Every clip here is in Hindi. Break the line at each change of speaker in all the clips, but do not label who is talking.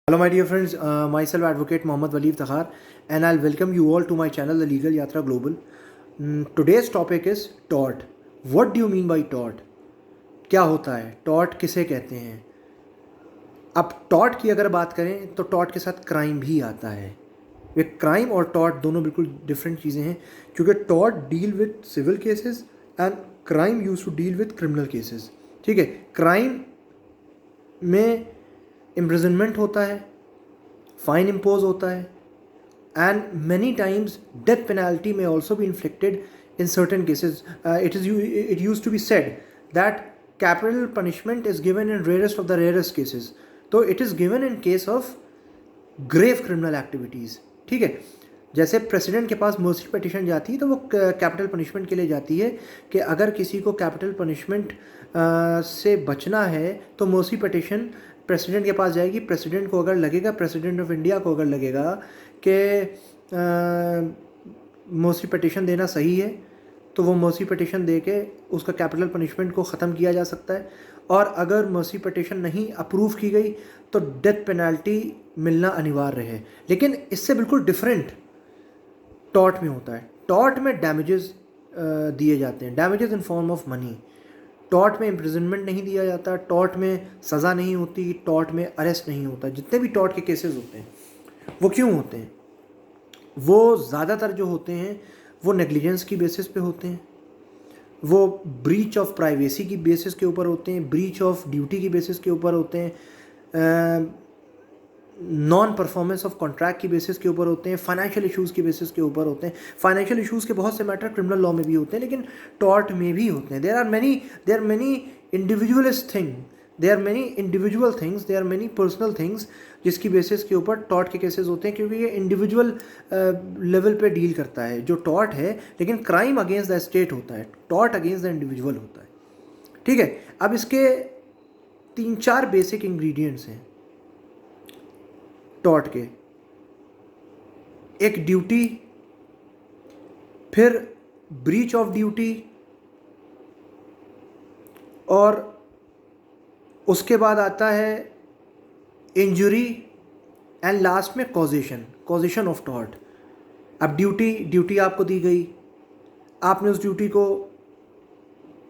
Hello, my dear friends. Myself, Advocate Mohammad Waleed Takhar, and I'll welcome you all to my channel, The Legal Yatra Global. Today's topic is tort. What do you mean by tort? क्या होता है tort? किसे कहते हैं? अब tort की अगर बात करें तो tort के साथ crime भी आता है. ये crime और tort दोनों बिल्कुल different चीज़ें हैं, क्योंकि tort deal with civil cases and crime used to deal with criminal cases. ठीक है, crime में इम्प्रिजनमेंट होता है, फाइन इम्पोज होता है, and many times death penalty में ऑल्सो भी inflicted in certain cases. It use to be said that capital punishment is given in rarest of the rarest cases. तो it is given in case of grave criminal activities. ठीक है, जैसे प्रेसिडेंट के पास मर्सी पिटिशन जाती है तो वो कैपिटल पनिशमेंट के लिए जाती है कि अगर किसी को कैपिटल पनिशमेंट से बचना है तो मर्सी पिटिशन प्रेसिडेंट के पास जाएगी. प्रेसिडेंट को अगर लगेगा, प्रेसिडेंट ऑफ इंडिया को अगर लगेगा कि मर्सी पिटिशन देना सही है तो वो मर्सी पिटिशन दे के उसका कैपिटल पनिशमेंट को ख़त्म किया जा सकता है. और अगर मर्सी पिटिशन नहीं अप्रूव की गई तो डेथ पेनल्टी मिलना अनिवार्य है. लेकिन इससे बिल्कुल डिफरेंट टॉर्ट में होता है. टॉर्ट में डैमेजेस दिए जाते हैं, damages in form of money. Tort में इम्प्रिजनमेंट नहीं दिया जाता, टॉर्ट में सज़ा नहीं होती, टॉर्ट में अरेस्ट नहीं होता. जितने भी टॉर्ट के केसेस होते हैं वो क्यों होते हैं? वो ज़्यादातर जो होते हैं वो नेग्लिजेंस की बेसिस पे होते हैं, वो ब्रीच ऑफ प्राइवेसी की बेसिस के ऊपर होते हैं, ब्रीच ऑफ ड्यूटी की बेसिस के ऊपर होते हैं, नॉन परफॉर्मेंस ऑफ कॉन्ट्रैक्ट की बेसिस के ऊपर होते हैं, फाइनेंशियल इश्यूज़ की बेसिस के ऊपर होते हैं. फाइनेंशियल इश्यूज़ के बहुत से मैटर क्रिमिनल लॉ में भी होते हैं, लेकिन टॉर्ट में भी होते हैं. There are many individualist thing, there are many individual things, there are many personal things जिसकी बेसिस के ऊपर टॉर्ट के केसेस होते हैं, क्योंकि ये इंडिविजुअल लेवल पे डील करता है जो टॉर्ट है. लेकिन क्राइम अगेंस्ट द स्टेट होता है, टॉर्ट अगेंस्ट द इंडिविजुअल होता है. ठीक है, अब इसके 3-4 बेसिक इंग्रेडिएंट्स हैं टॉर्ट के. एक ड्यूटी, फिर ब्रीच ऑफ ड्यूटी, और उसके बाद आता है इंजरी, एंड लास्ट में कॉजेशन ऑफ टॉर्ट. अब ड्यूटी आपको दी गई, आपने उस ड्यूटी को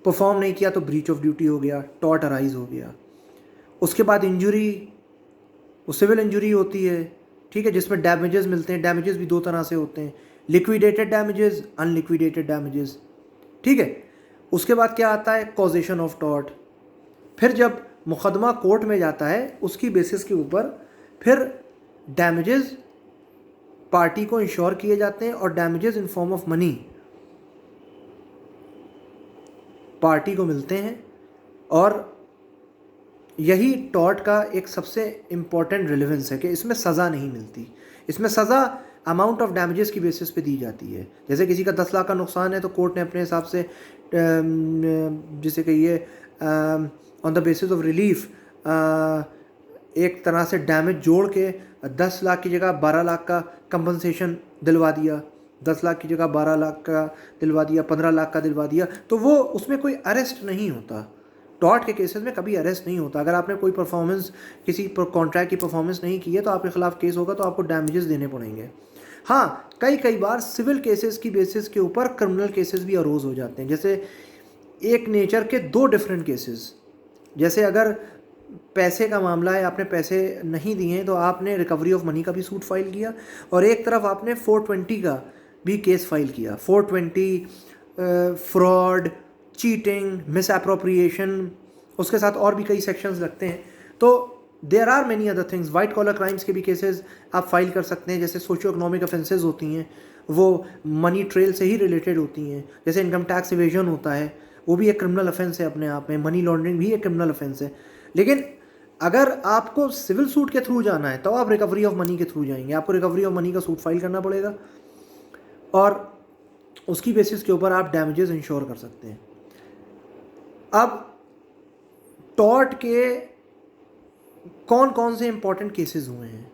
परफॉर्म नहीं किया तो ब्रीच ऑफ ड्यूटी हो गया, टॉर्ट अराइज हो गया. उसके बाद इंजरी, वो सिविल इंजरी होती है. ठीक है, जिसमें डैमेजेस मिलते हैं. डैमेजेस भी 2 तरह से होते हैं, लिक्विडेटेड डैमेजेस, अनलिक्विडेटेड डैमेजेस. ठीक है, उसके बाद क्या आता है? Causation of tort. फिर जब मुकदमा कोर्ट में जाता है उसकी बेसिस के ऊपर फिर डैमेजेस पार्टी को इंश्योर किए जाते हैं, और damages in form of money party को मिलते हैं. और यही टॉर्ट का एक सबसे इम्पॉर्टेंट रिलेवेंस है कि इसमें सज़ा नहीं मिलती. इसमें सज़ा अमाउंट ऑफ डैमेजेस की बेसिस पे दी जाती है. जैसे किसी का 10 लाख का नुकसान है तो कोर्ट ने अपने हिसाब से जिसे कहिए on the basis of relief एक तरह से डैमेज जोड़ के 10 लाख की जगह 12 लाख का कंपनसेशन दिलवा दिया, 10 लाख की जगह 12 लाख का दिलवा दिया, 15 लाख का दिलवा दिया. तो वो उसमें कोई अरेस्ट नहीं होता. टॉर्ट के केसेस में कभी अरेस्ट नहीं होता. अगर आपने कोई परफॉर्मेंस, किसी कॉन्ट्रैक्ट की परफॉर्मेंस नहीं की है तो आपके खिलाफ केस होगा, तो आपको डैमेजेस देने पड़ेंगे. हाँ, कई बार सिविल केसेस की बेसिस के ऊपर क्रिमिनल केसेस भी अरोज हो जाते हैं. जैसे एक नेचर के 2 डिफरेंट केसेस. जैसे अगर पैसे का मामला है, आपने पैसे नहीं दिए हैं तो आपने रिकवरी ऑफ मनी का भी सूट फाइल किया, और एक तरफ आपने 420 का भी केस फाइल किया. 420 फ्रॉड, चीटिंग, मिस एप्रोप्रिएशन, उसके साथ और भी कई सेक्शंस लगते हैं. तो there are many other things. White collar crimes के भी केसेस आप फाइल कर सकते हैं. जैसे सोशियो इकोनॉमिक ऑफेंसेस होती हैं, वो मनी ट्रेल से ही रिलेटेड होती हैं. जैसे इनकम टैक्स इवेजन होता है, वो भी एक क्रिमिनल ऑफेंस है अपने आप में. मनी लॉन्ड्रिंग भी एक क्रिमिनल ऑफेंस है. लेकिन अगर आपको सिविल सूट के थ्रू जाना है तो आप रिकवरी ऑफ मनी के थ्रू जाएंगे. आपको रिकवरी ऑफ मनी का सूट फाइल करना पड़ेगा, और उसकी बेसिस के ऊपर आप डैमेजेस इंश्योर कर सकते हैं. अब टॉर्ट के कौन कौन से इंपॉर्टेंट केसेस हुए हैं?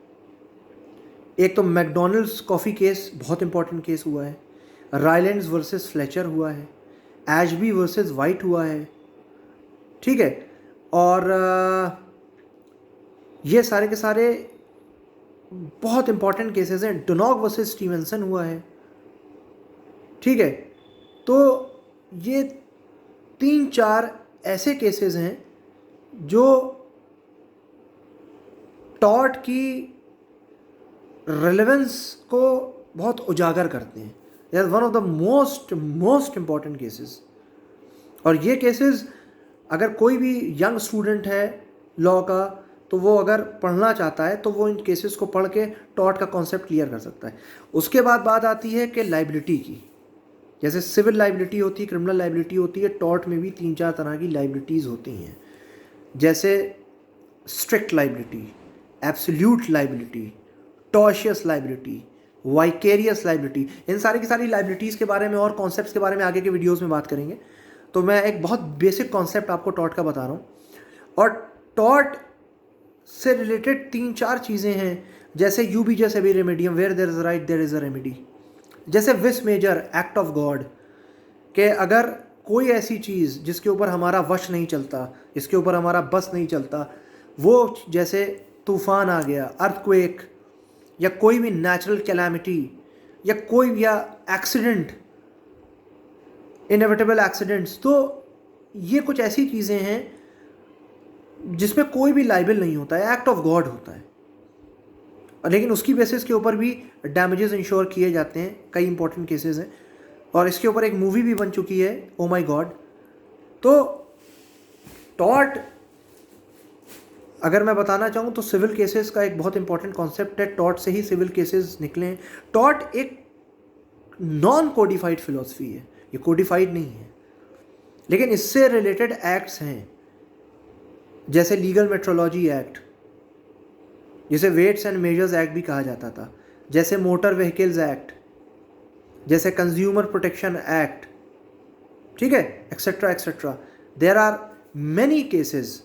एक तो मैकडोनल्ड्स कॉफ़ी केस बहुत इंपॉर्टेंट केस हुआ है, रायलैंड्स वर्सेस फ्लेचर हुआ है, एशबी वर्सेस वाइट हुआ है. ठीक है, और ये सारे के सारे बहुत इंपॉर्टेंट केसेस हैं। डोनॉग वर्सेस स्टीवेंसन हुआ है, ठीक है। तो ये 3-4 ऐसे केसेस हैं जो टॉर्ट की रेलेवेंस को बहुत उजागर करते हैं। They are one of the most important cases. और ये केसेस अगर कोई भी यंग स्टूडेंट है लॉ का, तो वो अगर पढ़ना चाहता है तो वो इन केसेस को पढ़ के टॉर्ट का कॉन्सेप्ट क्लियर कर सकता है। उसके बाद बात आती है कि लाइबिलिटी की। जैसे सिविल लाइबिलिटी होती है, क्रिमिनल लाइबिलिटी होती है, टॉर्ट में भी 3-4 तरह की लाइबिलिटीज़ होती हैं। जैसे strict liability, absolute liability, tortious liability, vicarious liability. इन सारी की सारी लाइबिलिटीज़ के बारे में और कॉन्सेप्ट्स के बारे में आगे के वीडियोस में बात करेंगे। तो मैं एक बहुत बेसिक कॉन्सेप्ट आपको टॉर्ट का बता रहा हूँ। और टॉर्ट से रिलेटेड 3-4 चीज़ें हैं, जैसे यू बी जस्ट एबी रेमेडियम where there is right there is a remedy. जैसे विस मेजर, एक्ट ऑफ गॉड, कि अगर कोई ऐसी चीज़ जिसके ऊपर हमारा वश नहीं चलता, जिसके ऊपर हमारा बस नहीं चलता, वो जैसे तूफ़ान आ गया, अर्थक्वेक, या कोई भी नेचुरल कैलामिटी, या कोई भी एक्सीडेंट, इनएविटेबल एक्सीडेंट्स, तो ये कुछ ऐसी चीज़ें हैं जिसमें कोई भी लाइबल नहीं होता है, एक्ट ऑफ गॉड होता है। लेकिन उसकी बेसिस के ऊपर भी डैमेजेस इंश्योर किए जाते हैं। कई इंपॉर्टेंट केसेस हैं और इसके ऊपर एक मूवी भी बन चुकी है, ओ माई गॉड। तो टॉर्ट अगर मैं बताना चाहूँ तो सिविल केसेस का एक बहुत इंपॉर्टेंट कॉन्सेप्ट है। टॉर्ट से ही सिविल केसेस निकले हैं। टॉर्ट एक नॉन कोडिफाइड फिलॉसफी है, ये कोडिफाइड नहीं है, लेकिन इससे रिलेटेड एक्ट्स हैं, जैसे लीगल मेट्रोलॉजी एक्ट, जिसे वेट्स एंड मेजर्स एक्ट भी कहा जाता था, जैसे मोटर व्हीकल्स एक्ट, जैसे कंज्यूमर प्रोटेक्शन एक्ट, ठीक है, etcetera etcetera. There are many cases,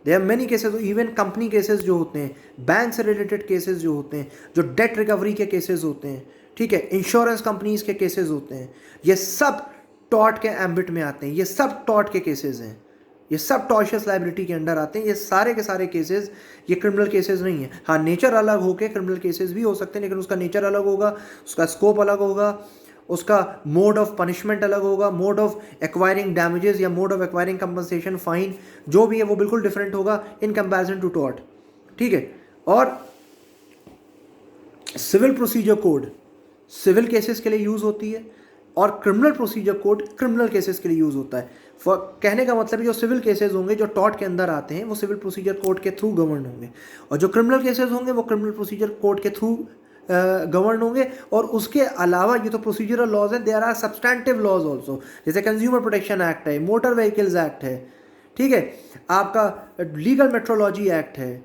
even company cases जो होते हैं, बैंक से रिलेटेड केसेस जो होते हैं, जो डेट रिकवरी के केसेस होते हैं, ठीक है, इंश्योरेंस कंपनीज के केसेस होते हैं, ये सब टॉर्ट के एम्बिट में आते हैं। ये सब टॉर्ट के केसेस हैं, ये सब टॉर्शियस लाइबिलिटी के अंडर आते हैं। ये सारे के सारे केसेस ये क्रिमिनल केसेस नहीं है। हाँ, नेचर अलग होके क्रिमिनल केसेस भी हो सकते हैं, लेकिन उसका नेचर अलग होगा, उसका स्कोप अलग होगा, उसका मोड ऑफ पनिशमेंट अलग होगा, मोड ऑफ एक्वायरिंग डैमेजेस या mode of acquiring compensation, fine, जो भी है वो बिल्कुल डिफरेंट होगा इन कंपैरिजन टू टॉर्ट, ठीक है। और civil procedure code civil cases के लिए यूज़ होती है और criminal procedure code criminal cases के लिए यूज़ होता है। कहने का मतलब है जो सिविल केसेस होंगे जो टॉर्ट के अंदर आते हैं वो सिविल प्रोसीजर कोड के थ्रू गवर्न होंगे, और जो क्रिमिनल केसेस होंगे वो क्रिमिनल प्रोसीजर कोड के थ्रू गवर्न होंगे। और उसके अलावा ये तो प्रोसीजरल लॉज हैं, there are substantive laws also, जैसे कंज्यूमर प्रोटेक्शन एक्ट है, मोटर व्हीकल्स एक्ट है, ठीक है, आपका लीगल मेट्रोलॉजी एक्ट है,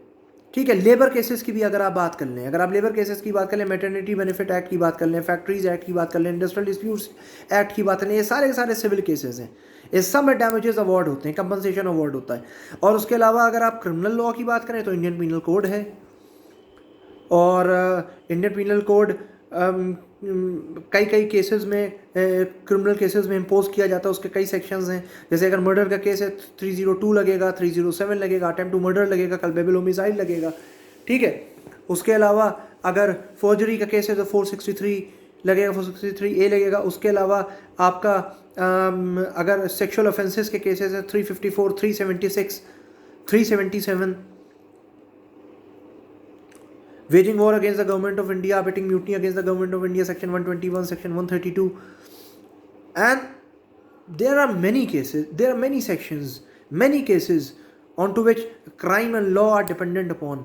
ठीक है। लेबर केसेस की भी अगर आप बात कर लें, अगर आप लेबर केसेस की बात कर लें, मैटरनिटी बेनिफिट एक्ट की बात कर लें, फैक्ट्रीज एक्ट की बात कर लें, इंडस्ट्रियल डिस्प्यूट्स एक्ट की बात कर लें, ये सारे के सारे सिविल केसेस हैं। इस सब में डैमेजेस अवार्ड होते हैं, कंपनसेशन अवार्ड होता है। और उसके अलावा अगर आप क्रिमिनल लॉ की बात करें तो इंडियन पीनल कोड है, और इंडियन पीनल कोड कई कई केसेस में, क्रिमिनल केसेस में इम्पोज किया जाता है। उसके कई सेक्शंस हैं, जैसे अगर मर्डर का केस है 302 लगेगा, 307 लगेगा, अटेम्प्ट टू मर्डर लगेगा, कल्पेबल होमिसाइड लगेगा, ठीक है। उसके अलावा अगर फोर्जरी का केस है तो 463 लगेगा, 463A लगेगा। उसके अलावा आपका अगर सेक्सुअल ऑफेंसेस के केसेस है 354, 376, 377, waging war against the government of India, abetting mutiny against the government of India, section 121, section 132, and there are many cases, there are many sections, many cases onto which crime and law are dependent upon.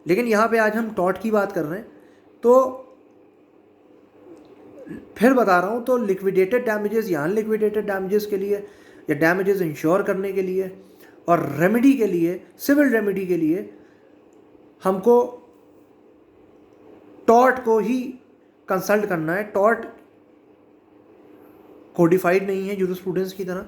लेकिन यहाँ पे आज हम टॉर्ट की बात कर रहे हैं, तो फिर बता रहा हूँ, तो लिक्विडेटेड डैमेजेस या अनलिक्विडेटेड डैमेजेस के लिए या डैमेजेस इंश्योर करने के लिए और रेमेडी के लिए, सिविल रेमेडी के लिए हमको टॉर्ट को ही कंसल्ट करना है। टॉर्ट कोडिफाइड नहीं है जूरिस्प्रूडेंस की तरह,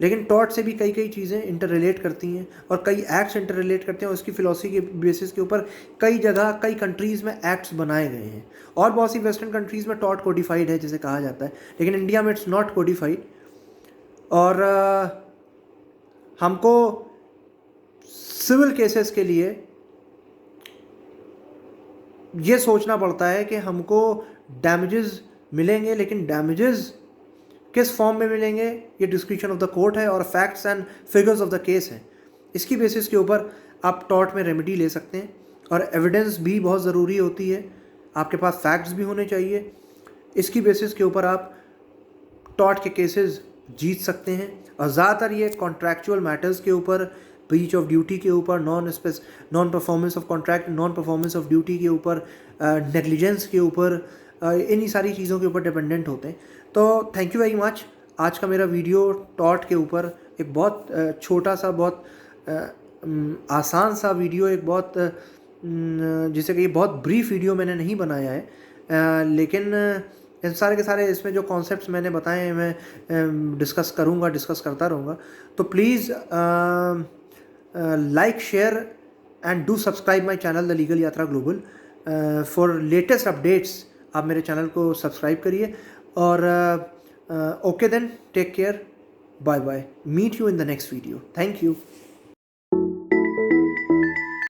लेकिन टॉर्ट से भी कई कई चीज़ें इंटर रिलेट करती हैं और कई एक्ट्स इंटर रिलेट करते हैं, और उसकी फिलॉसफी के बेसिस के ऊपर कई जगह कई कंट्रीज़ में एक्ट्स बनाए गए हैं। और बहुत सी वेस्टर्न कंट्रीज़ में टॉर्ट कोडिफाइड है जैसे कहा जाता है, लेकिन इंडिया में इट्स नॉट कोडिफाइड। और हमको सिविल केसेस के लिए ये सोचना पड़ता है कि हमको डैमेजेस मिलेंगे, लेकिन डैमेजेस किस फॉर्म में मिलेंगे ये डिस्क्रिप्शन ऑफ द कोर्ट है और facts and figures of the case है। इसकी बेसिस के ऊपर आप टॉर्ट में रेमेडी ले सकते हैं। और एविडेंस भी बहुत ज़रूरी होती है, आपके पास फैक्ट्स भी होने चाहिए। इसकी बेसिस के ऊपर आप टॉर्ट के केसेस जीत सकते हैं। और ज़्यादातर ये कॉन्ट्रैक्चुअल मैटर्स के ऊपर, ब्रीच ऑफ ड्यूटी के ऊपर, non performance of contract, non performance of duty के ऊपर, नेग्लिजेंस के ऊपर, इन्हीं सारी चीज़ों के ऊपर डिपेंडेंट होते हैं। तो थैंक यू वेरी मच। आज का मेरा वीडियो टॉर्ट के ऊपर एक बहुत छोटा सा, बहुत आसान सा वीडियो, एक बहुत जिसे कि बहुत ब्रीफ वीडियो मैंने नहीं बनाया है, लेकिन इन सारे के सारे इसमें जो कॉन्सेप्ट्स मैंने बताए हैं मैं डिस्कस करता रहूँगा। तो please like, share and do subscribe my channel the legal Yatra global for latest updates. आप मेरे चैनल को सब्सक्राइब करिए और okay then, take care, bye bye, meet you in the next video. Thank you.